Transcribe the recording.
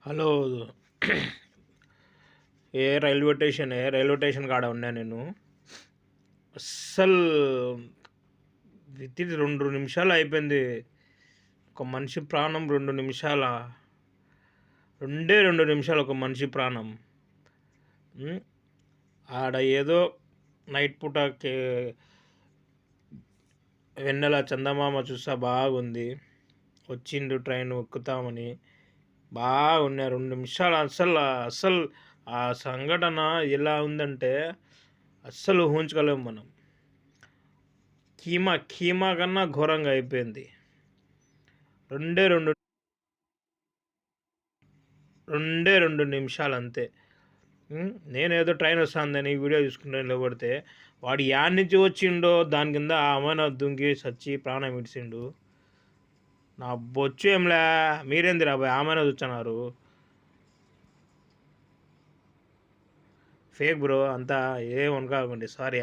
Hello. Railway station కాడ ఉన్నా నేను. అస్సలు వితిన్ 2 నిమిషాలు అయిపోయింది. ఒక మనిషి ప్రాణం 2 నిమిషాల. 2 నిమిషాలు ఒక మనిషి ప్రాణం. ఆడ ఏదో నైట్ పూట వెన్నెల చందమామ చూస్తా బాగుంది. వచ్చిండు ట్రైన్ ఎక్కుతామని బాగున్నా 2 నిమిషాలు. అస్సలు ఆ సంఘటన ఎలా ఉందంటే అస్సలు ఊహించుకోలేము మనం. కీమా కన్నా ఘోరంగా అయిపోయింది. 2 నిమిషాలు అంతే. నేనేదో ట్రైన్ వస్తుందని వీడియో చూసుకుంటూ నిలబడితే వాడు యాడ్ నుంచి వచ్చిండో దాని కింద ఆమెన దుంకి సచ్చి ప్రాణం విడిచిండు. నా బొచ్చు ఏంలే, మీరేంది రాబాయ్ ఆమెన చూస్తున్నారు. ఫేక్ బ్రో అంతా ఏమనుకోకండి, సారీ.